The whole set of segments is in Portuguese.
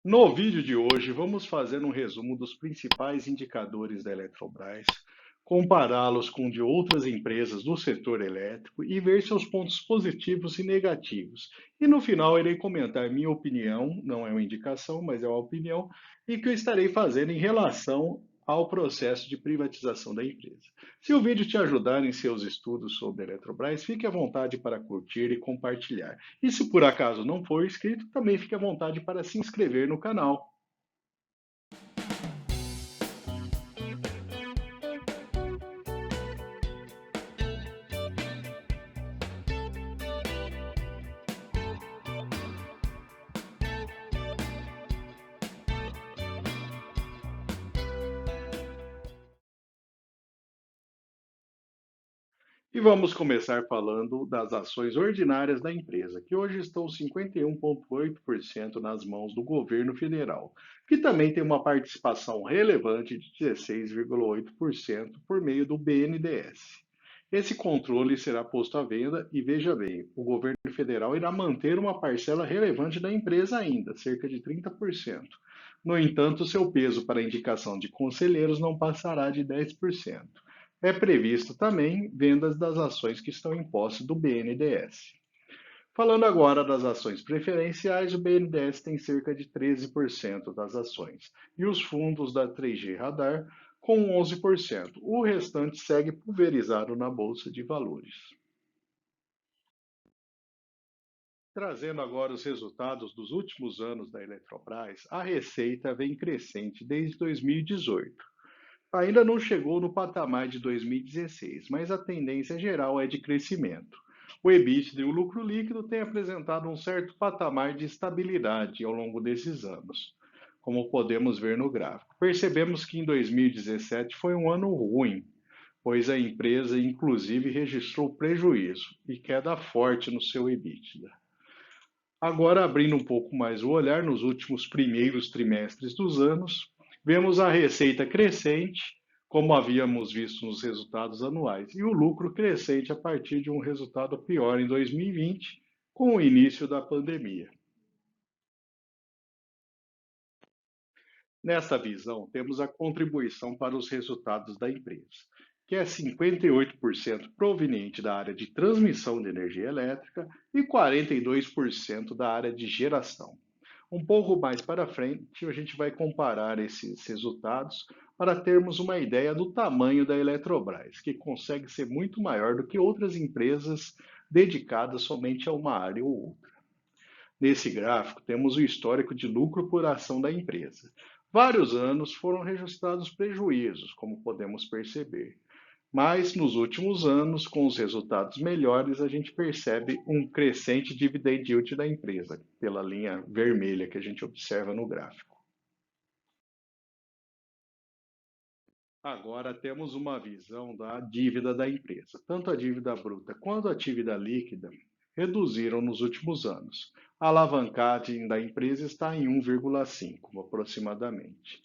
No vídeo de hoje, vamos fazer um resumo dos principais indicadores da Eletrobras, compará-los com de outras empresas do setor elétrico e ver seus pontos positivos e negativos. E no final, irei comentar minha opinião, não é uma indicação, mas é uma opinião, e que eu estarei fazendo em relação ao processo de privatização da empresa. Se o vídeo te ajudar em seus estudos sobre a Eletrobras, fique à vontade para curtir e compartilhar. E se por acaso não for inscrito, também fique à vontade para se inscrever no canal. E vamos começar falando das ações ordinárias da empresa, que hoje estão 51,8% nas mãos do governo federal, que também tem uma participação relevante de 16,8% por meio do BNDES. Esse controle será posto à venda e veja bem, o governo federal irá manter uma parcela relevante da empresa ainda, cerca de 30%. No entanto, seu peso para a indicação de conselheiros não passará de 10%. É previsto também vendas das ações que estão em posse do BNDES. Falando agora das ações preferenciais, o BNDES tem cerca de 13% das ações e os fundos da 3G Radar com 11%. O restante segue pulverizado na bolsa de valores. Trazendo agora os resultados dos últimos anos da Eletrobras, a receita vem crescente desde 2018. Ainda não chegou no patamar de 2016, mas a tendência geral é de crescimento. O EBITDA e o lucro líquido têm apresentado um certo patamar de estabilidade ao longo desses anos, como podemos ver no gráfico. Percebemos que em 2017 foi um ano ruim, pois a empresa inclusive registrou prejuízo e queda forte no seu EBITDA. Agora, abrindo um pouco mais o olhar, nos últimos primeiros trimestres dos anos, vemos a receita crescente, como havíamos visto nos resultados anuais, e o lucro crescente a partir de um resultado pior em 2020, com o início da pandemia. Nesta visão, temos a contribuição para os resultados da empresa, que é 58% proveniente da área de transmissão de energia elétrica e 42% da área de geração. Um pouco mais para frente, a gente vai comparar esses resultados para termos uma ideia do tamanho da Eletrobras, que consegue ser muito maior do que outras empresas dedicadas somente a uma área ou outra. Nesse gráfico, temos o histórico de lucro por ação da empresa. Vários anos foram registrados prejuízos, como podemos perceber. Mas nos últimos anos, com os resultados melhores, a gente percebe um crescente dividend yield da empresa, pela linha vermelha que a gente observa no gráfico. Agora temos uma visão da dívida da empresa. Tanto a dívida bruta quanto a dívida líquida reduziram nos últimos anos. A alavancagem da empresa está em 1,5 aproximadamente.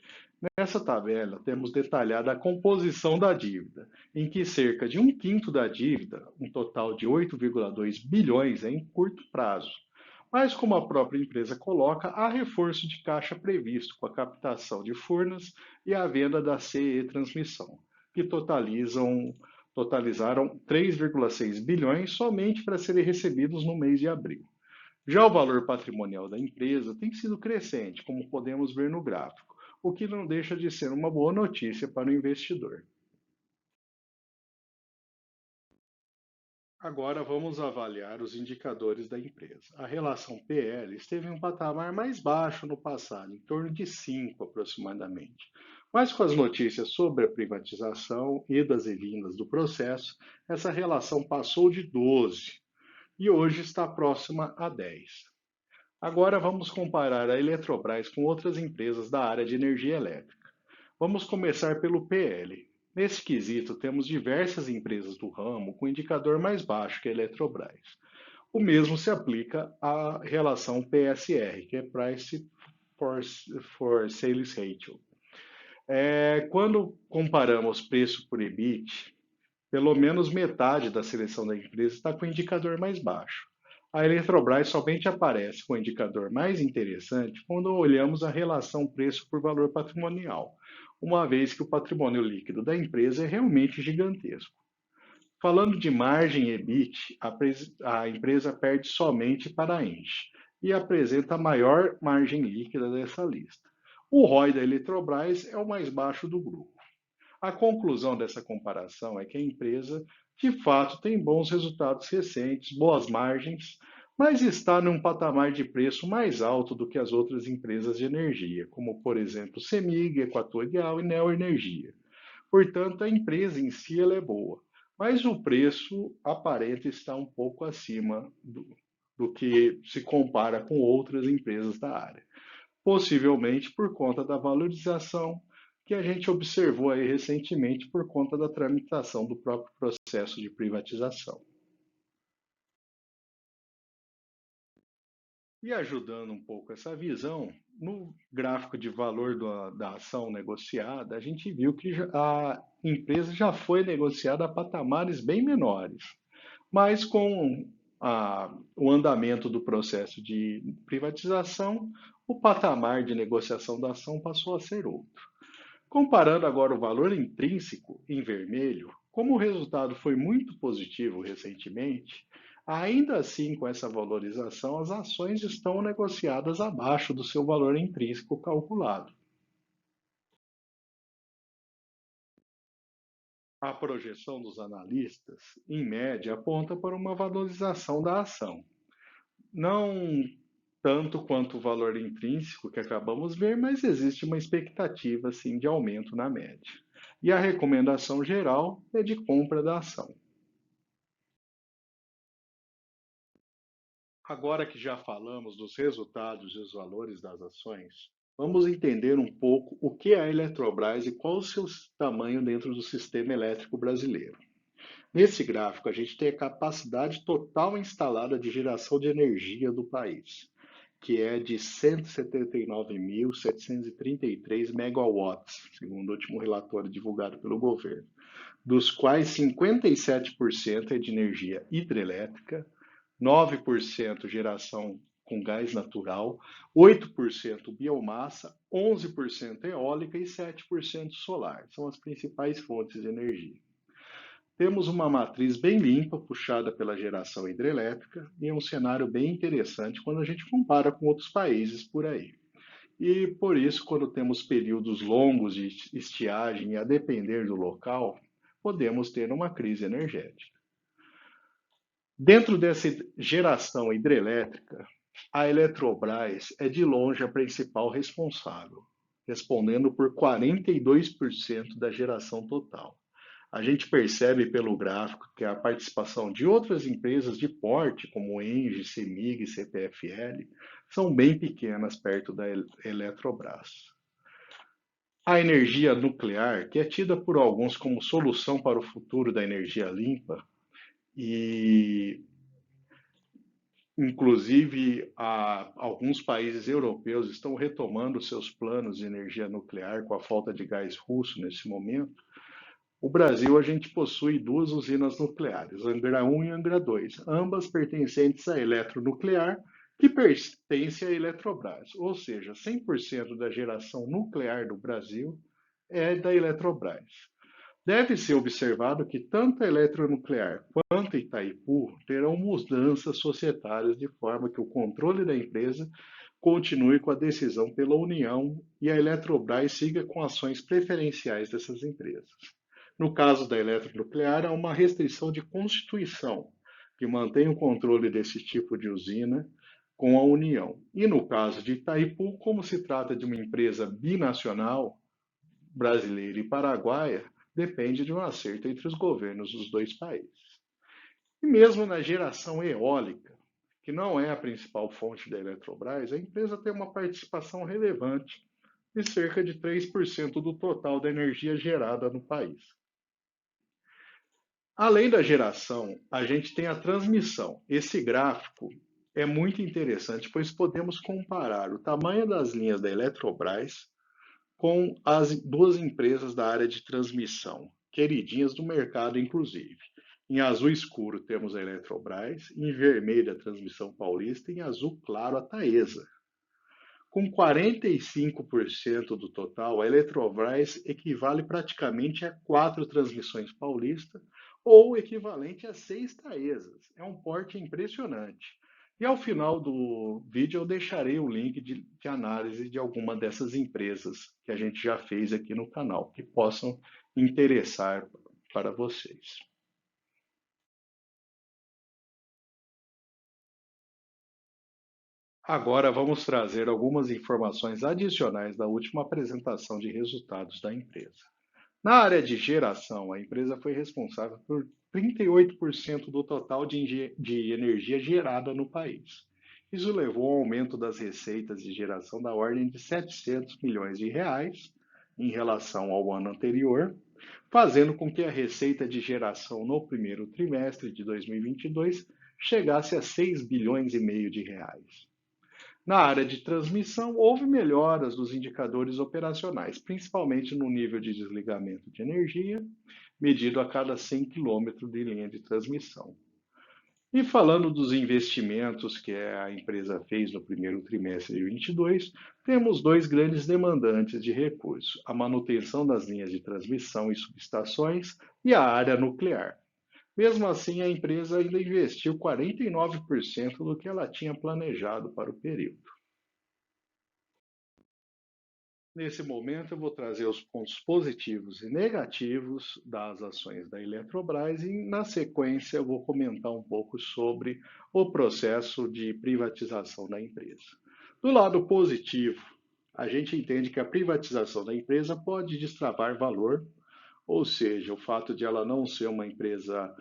Nessa tabela, temos detalhada a composição da dívida, em que cerca de um quinto da dívida, um total de 8,2 bilhões, é em curto prazo. Mas, como a própria empresa coloca, há reforço de caixa previsto com a captação de Furnas e a venda da CE Transmissão, que totalizaram 3,6 bilhões somente para serem recebidos no mês de abril. Já o valor patrimonial da empresa tem sido crescente, como podemos ver no gráfico, o que não deixa de ser uma boa notícia para o investidor. Agora vamos avaliar os indicadores da empresa. A relação PL esteve em um patamar mais baixo no passado, em torno de 5 aproximadamente. Mas com as notícias sobre a privatização, idas e vindas do processo, essa relação passou de 12 e hoje está próxima a 10. Agora vamos comparar a Eletrobras com outras empresas da área de energia elétrica. Vamos começar pelo PL. Nesse quesito, temos diversas empresas do ramo com indicador mais baixo que a Eletrobras. O mesmo se aplica à relação PSR, que é Price for Sales Ratio. Quando comparamos preço por EBIT, pelo menos metade da seleção da empresa está com indicador mais baixo. A Eletrobras somente aparece com o indicador mais interessante quando olhamos a relação preço por valor patrimonial, uma vez que o patrimônio líquido da empresa é realmente gigantesco. Falando de margem EBIT, a empresa perde somente para a Engie e apresenta a maior margem líquida dessa lista. O ROI da Eletrobras é o mais baixo do grupo. A conclusão dessa comparação é que a empresa, de fato, tem bons resultados recentes, boas margens, mas está num patamar de preço mais alto do que as outras empresas de energia, como, por exemplo, CEMIG, Equatorial e Neoenergia. Portanto, a empresa em si ela é boa, mas o preço aparenta estar um pouco acima do que se compara com outras empresas da área. Possivelmente por conta da valorização que a gente observou aí recentemente por conta da tramitação do próprio processo de privatização. E ajudando um pouco essa visão, no gráfico de valor da ação negociada, a gente viu que a empresa já foi negociada a patamares bem menores, mas com o andamento do processo de privatização, o patamar de negociação da ação passou a ser outro. Comparando agora o valor intrínseco em vermelho, como o resultado foi muito positivo recentemente, ainda assim com essa valorização, as ações estão negociadas abaixo do seu valor intrínseco calculado. A projeção dos analistas, em média, aponta para uma valorização da ação. Não tanto quanto o valor intrínseco que acabamos de ver, mas existe uma expectativa sim de aumento na média. E a recomendação geral é de compra da ação. Agora que já falamos dos resultados e os valores das ações, vamos entender um pouco o que é a Eletrobras e qual o seu tamanho dentro do sistema elétrico brasileiro. Nesse gráfico, a gente tem a capacidade total instalada de geração de energia do país, que é de 179.733 megawatts, segundo o último relatório divulgado pelo governo, dos quais 57% é de energia hidrelétrica, 9% geração com gás natural, 8% biomassa, 11% eólica e 7% solar. São as principais fontes de energia. Temos uma matriz bem limpa, puxada pela geração hidrelétrica, e é um cenário bem interessante quando a gente compara com outros países por aí. E por isso, quando temos períodos longos de estiagem e a depender do local, podemos ter uma crise energética. Dentro dessa geração hidrelétrica, a Eletrobras é de longe a principal responsável, respondendo por 42% da geração total. A gente percebe pelo gráfico que a participação de outras empresas de porte, como Engie, CEMIG e CPFL, são bem pequenas perto da Eletrobras. A energia nuclear, que é tida por alguns como solução para o futuro da energia limpa, e inclusive alguns países europeus estão retomando seus planos de energia nuclear com a falta de gás russo nesse momento. O Brasil, a gente possui duas usinas nucleares, Angra 1 e Angra 2, ambas pertencentes à Eletronuclear, que pertence à Eletrobras, ou seja, 100% da geração nuclear do Brasil é da Eletrobras. Deve ser observado que tanto a Eletronuclear quanto a Itaipu terão mudanças societárias de forma que o controle da empresa continue com a decisão pela União e a Eletrobras siga com ações preferenciais dessas empresas. No caso da Eletronuclear, há uma restrição de constituição que mantém o controle desse tipo de usina com a União. E no caso de Itaipu, como se trata de uma empresa binacional, brasileira e paraguaia, depende de um acerto entre os governos dos dois países. E mesmo na geração eólica, que não é a principal fonte da Eletrobras, a empresa tem uma participação relevante de cerca de 3% do total da energia gerada no país. Além da geração, a gente tem a transmissão. Esse gráfico é muito interessante, pois podemos comparar o tamanho das linhas da Eletrobras com as duas empresas da área de transmissão, queridinhas do mercado, inclusive, Em azul escuro temos a Eletrobras, em vermelho a Transmissão Paulista, e em azul claro a Taesa. Com 45% do total, a Eletrobras equivale praticamente a 4 transmissões paulistas ou equivalente a 6 Taesas. É um porte impressionante. E ao final do vídeo eu deixarei o link de análise de alguma dessas empresas que a gente já fez aqui no canal, que possam interessar para vocês. Agora vamos trazer algumas informações adicionais da última apresentação de resultados da empresa. Na área de geração, a empresa foi responsável por 38% do total de energia gerada no país. Isso levou ao aumento das receitas de geração da ordem de 700 milhões de reais em relação ao ano anterior, fazendo com que a receita de geração no primeiro trimestre de 2022 chegasse a 6 bilhões e meio de reais. Na área de transmissão, houve melhoras dos indicadores operacionais, principalmente no nível de desligamento de energia, medido a cada 100 quilômetros de linha de transmissão. E falando dos investimentos que a empresa fez no primeiro trimestre de 2022, temos dois grandes demandantes de recursos: a manutenção das linhas de transmissão e subestações e a área nuclear. Mesmo assim, a empresa ainda investiu 49% do que ela tinha planejado para o período. Nesse momento, eu vou trazer os pontos positivos e negativos das ações da Eletrobras e, na sequência, eu vou comentar um pouco sobre o processo de privatização da empresa. Do lado positivo, a gente entende que a privatização da empresa pode destravar valor, ou seja, o fato de ela não ser uma empresa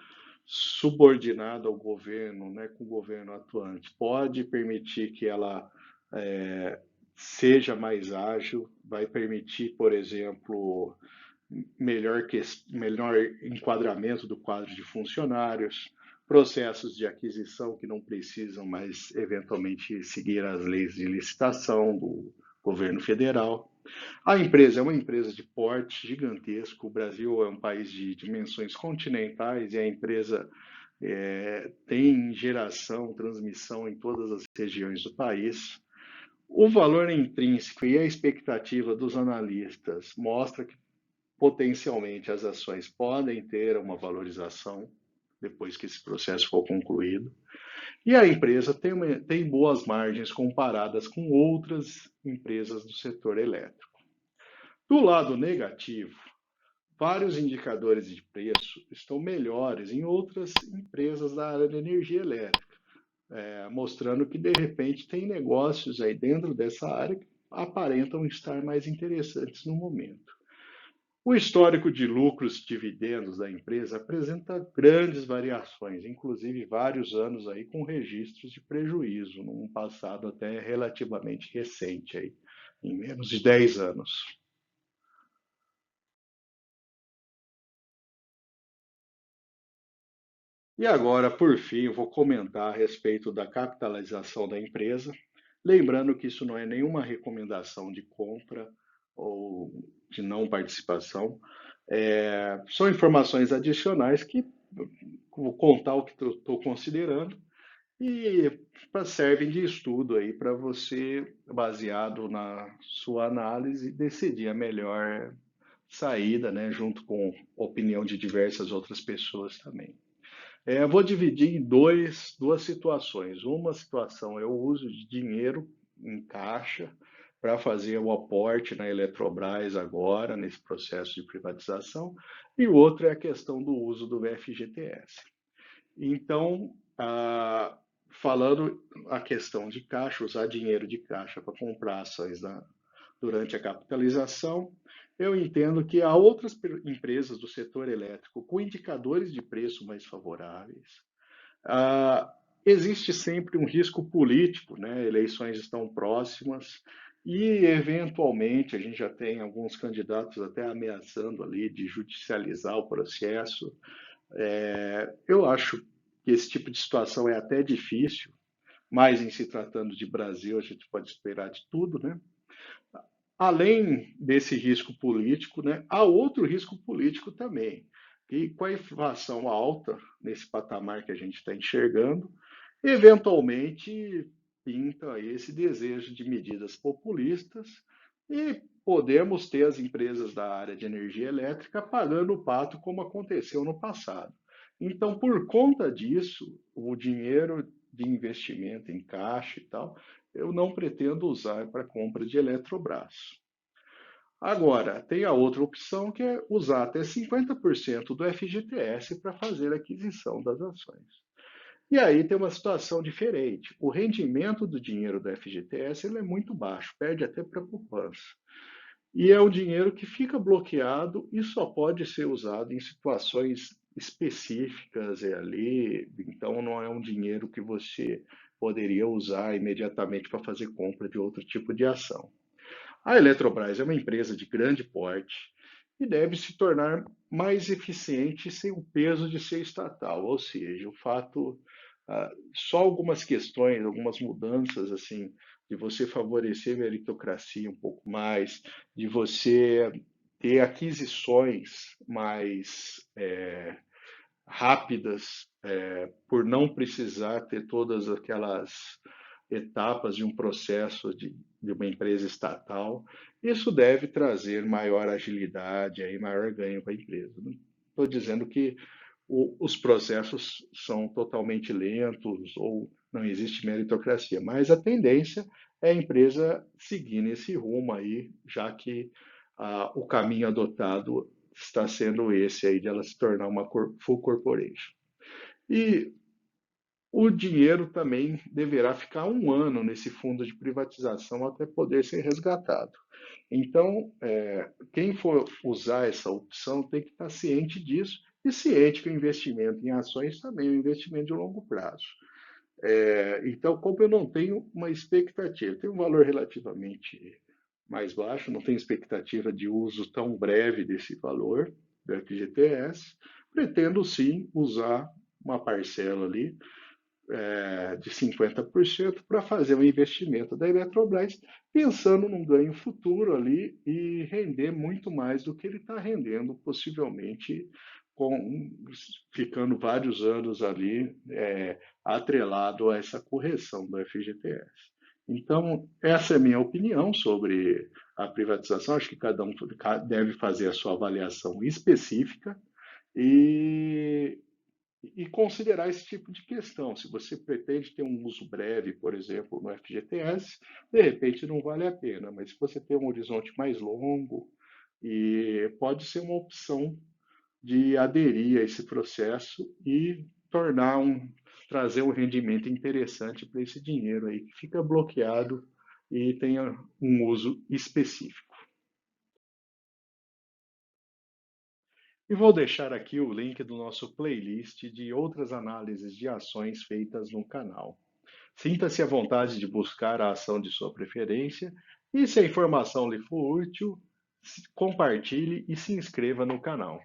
subordinada ao governo, né, com o governo atuante, pode permitir que ela seja mais ágil, vai permitir, por exemplo, melhor enquadramento do quadro de funcionários, processos de aquisição que não precisam mais, eventualmente, seguir as leis de licitação do governo federal. A empresa é uma empresa de porte gigantesco. O Brasil é um país de dimensões continentais e a empresa tem geração, transmissão em todas as regiões do país. O valor intrínseco e a expectativa dos analistas mostra que potencialmente as ações podem ter uma valorização depois que esse processo for concluído. E a empresa tem boas margens comparadas com outras empresas do setor elétrico. Do lado negativo, vários indicadores de preço estão melhores em outras empresas da área de energia elétrica, mostrando que de repente tem negócios aí dentro dessa área que aparentam estar mais interessantes no momento. O histórico de lucros e dividendos da empresa apresenta grandes variações, inclusive vários anos aí com registros de prejuízo, num passado até relativamente recente, aí, em menos de 10 anos. E agora, por fim, eu vou comentar a respeito da capitalização da empresa, lembrando que isso não é nenhuma recomendação de compra ou de não participação, são informações adicionais que vou contar o que estou considerando e servem de estudo aí para você, baseado na sua análise, decidir a melhor saída, né, junto com a opinião de diversas outras pessoas também. Eu vou dividir em duas situações. Uma situação é o uso de dinheiro em caixa para fazer o aporte na Eletrobras agora, nesse processo de privatização, e outra é a questão do uso do FGTS. Então, falando a questão de caixa, usar dinheiro de caixa para comprar ações durante a capitalização, eu entendo que há outras empresas do setor elétrico com indicadores de preço mais favoráveis. Existe sempre um risco político, né? Eleições estão próximas e, eventualmente, a gente já tem alguns candidatos até ameaçando ali de judicializar o processo. Eu acho que esse tipo de situação é até difícil, mas em se tratando de Brasil, a gente pode esperar de tudo, né? Além desse risco político, né, há outro risco político também, E com a inflação alta, nesse patamar que a gente está enxergando, eventualmente pinta esse desejo de medidas populistas e podemos ter as empresas da área de energia elétrica pagando o pato como aconteceu no passado. Então, por conta disso, o dinheiro de investimento em caixa e tal, eu não pretendo usar para compra de Eletrobras. Agora, tem a outra opção que é usar até 50% do FGTS para fazer a aquisição das ações. E aí tem uma situação diferente. O rendimento do dinheiro do FGTS ele é muito baixo, perde até para a poupança. E é um dinheiro que fica bloqueado e só pode ser usado em situações específicas ali. Então não é um dinheiro que você poderia usar imediatamente para fazer compra de outro tipo de ação. A Eletrobras é uma empresa de grande porte e deve se tornar mais eficiente sem o peso de ser estatal, ou seja, o fato, só algumas questões, algumas mudanças assim, de você favorecer a meritocracia um pouco mais, de você ter aquisições mais rápidas, por não precisar ter todas aquelas etapas de um processo de uma empresa estatal. Isso deve trazer maior agilidade e maior ganho para a empresa. Não estou dizendo que os processos são totalmente lentos ou não existe meritocracia, mas a tendência é a empresa seguir nesse rumo aí, já que o caminho adotado está sendo esse aí de ela se tornar uma full corporation. E o dinheiro também deverá ficar um ano nesse fundo de privatização até poder ser resgatado. Então, quem for usar essa opção tem que estar ciente disso e ciente que o investimento em ações também é um investimento de longo prazo. Então, como eu não tenho uma expectativa, tem um valor relativamente mais baixo, não tenho expectativa de uso tão breve desse valor do FGTS, pretendo sim usar uma parcela ali de 50% para fazer um investimento da Eletrobras, pensando num ganho futuro ali e render muito mais do que ele está rendendo, possivelmente com, ficando vários anos ali atrelado a essa correção do FGTS. Então, essa é a minha opinião sobre a privatização. Acho que cada um deve fazer a sua avaliação específica e considerar esse tipo de questão. Se você pretende ter um uso breve, por exemplo, no FGTS, de repente não vale a pena, mas se você tem um horizonte mais longo, e pode ser uma opção de aderir a esse processo e trazer um rendimento interessante para esse dinheiro aí que fica bloqueado e tenha um uso específico. E vou deixar aqui o link do nosso playlist de outras análises de ações feitas no canal. Sinta-se à vontade de buscar a ação de sua preferência e, se a informação lhe for útil, compartilhe e se inscreva no canal.